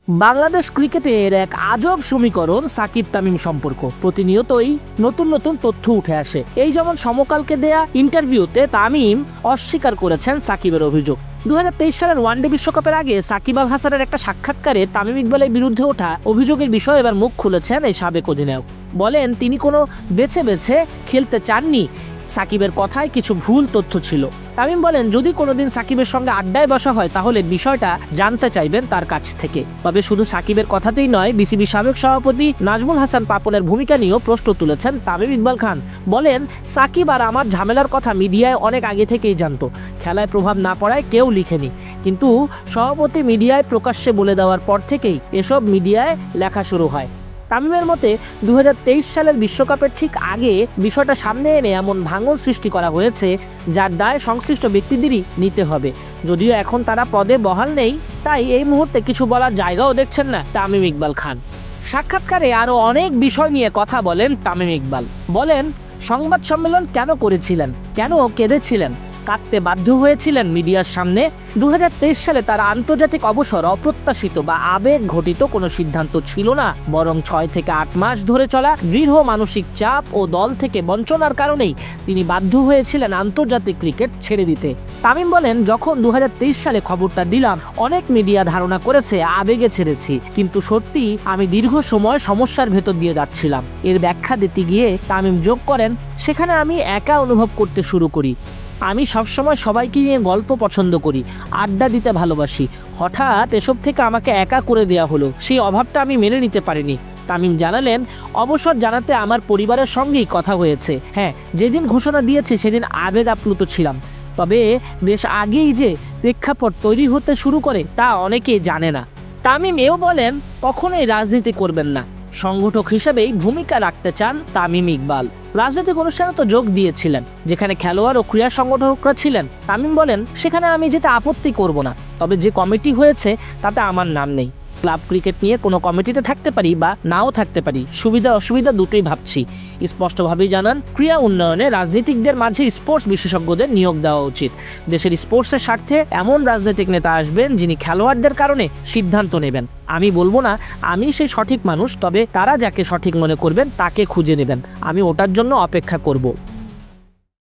বাংলাদেশ ক্রিকেটের এক আজব সমীকরণ সাকিব তামিম সম্পর্ক। প্রতিনিয়তই নতুন নতুন তথ্য উঠে আসে। এই যেমন সমকালকে দেয়া ইন্টারভিউতে তামিম অস্বীকার করেছেন সাকিবের অভিযোগ। 2023 সালের ওয়ানডে বিশ্বকাপের আগে সাকিব আল হাসানের একটা সাক্ষাৎকারে তামিম ইকবালের বিরুদ্ধে ওঠা অভিযোগের বিষয়ে এবার মুখ খুলেছেন এই সাবেক অধিনায়ক। বলেন তিনি কোনো বেছে বেছে খেলতে চাননি, সাকিবের কথায় কিছু ভুল তথ্য ছিল। তামিম বলেন যদি কোনোদিন সাকিবের সঙ্গে আড্ডায় বসা হয় তাহলে বিষয়টা জানতে চাইবেন তার কাছ থেকে। তবে শুধু সাকিবের কথাতেই নয়, বিসিবি সাবেক সভাপতি নাজমুল হাসান পাপনের ভূমিকা নিয়েও প্রশ্ন তুলেছেন তামিম ইকবাল খান। বলেন সাকিব আর আমার ঝামেলার কথা মিডিয়ায় অনেক আগে থেকেই জানতো, খেলায় প্রভাব না পড়ায় কেউ লিখেনি, কিন্তু সভাপতি মিডিয়ায় প্রকাশ্যে বলে দেওয়ার পর থেকেই এসব মিডিয়ায় লেখা শুরু হয়। তামিমের মতে 2023 সালের বিশ্বকাপের ঠিক আগে বিষয়টা সামনে এনে এমন ভাঙন সৃষ্টি করা হয়েছে যার দায় সংশ্লিষ্ট ব্যক্তিদেরই নিতে হবে। যদিও এখন তারা পদে বহাল নেই, তাই এই মুহূর্তে কিছু বলার জায়গাও দেখছেন না তামিম ইকবাল খান। সাক্ষাৎকারে আরও অনেক বিষয় নিয়ে কথা বলেন তামিম ইকবাল। বলেন সংবাদ সম্মেলন কেন করেছিলেন, কেন কেঁদেছিলেন, কাঁদতে বাধ্য হয়েছিলেন মিডিয়ার সামনে। 2023 সালে তার আন্তর্জাতিক অবসর অপ্রত্যাশিত বা আবেগ ঘটিত কোনো সিদ্ধান্ত ছিল না, বরং 6 থেকে 8 মাস ধরে চলা দৃঢ় মানসিক চাপ ও দল থেকে বঞ্চনার কারণেই তিনি বাধ্য হয়েছিলেন আন্তর্জাতিক ক্রিকেট ছেড়ে দিতে। তামিম বলেন যখন 2023 সালে খবরটা দিলাম অনেক মিডিয়া ধারণা করেছে আবেগে ছেড়েছি, কিন্তু সত্যি আমি দীর্ঘ সময় সমস্যার ভেতর দিয়ে যাচ্ছিলাম। এর ব্যাখ্যা দিতে গিয়ে তামিম যোগ করেন সেখানে আমি একা অনুভব করতে শুরু করি। আমি সবসময় সবাইকে নিয়ে গল্প পছন্দ করি, আড্ডা দিতে ভালোবাসি। হঠাৎ এসব থেকে আমাকে একা করে দেওয়া হলো, সেই অভাবটা আমি মেনে নিতে পারিনি। তামিম জানালেন অবসর জানাতে আমার পরিবারের সঙ্গেই কথা হয়েছে। হ্যাঁ, যেদিন ঘোষণা দিয়েছে সেদিন আবেগ আপ্লুত ছিলাম, তবে বেশ আগেই যে প্রেক্ষাপট তৈরি হতে শুরু করে তা অনেকেই জানে না। তামিম এও বলেন কখনোই রাজনীতি করবেন না, সংগঠক হিসেবেই ভূমিকা রাখতে চান তামিম ইকবাল। রাজনৈতিক অনুষ্ঠানে তো যোগ দিয়েছিলেন যেখানে খেলোয়াড় ও ক্রীড়া সংগঠকরা ছিলেন। তামিম বলেন সেখানে আমি যেটা আপত্তি করব না, তবে যে কমিটি হয়েছে তাতে আমার নাম নেই। ক্লাব ক্রিকেট নিয়ে কোনো কমিটিতে থাকতে পারি বা নাও থাকতে পারি, সুবিধা অসুবিধা দুটোই ভাবছি। স্পষ্টভাবেই জানান ক্রীড়া উন্নয়নে রাজনীতিকদের মাঝে স্পোর্টস বিশেষজ্ঞদের নিয়োগ দেওয়া উচিত। দেশের স্পোর্টসের স্বার্থে এমন রাজনৈতিক নেতা আসবেন যিনি খেলোয়াড়দের কারণে সিদ্ধান্ত নেবেন। আমি বলবো না আমি সেই সঠিক মানুষ, তবে তারা যাকে সঠিক মনে করবেন তাকে খুঁজে নেবেন, আমি ওটার জন্য অপেক্ষা করব।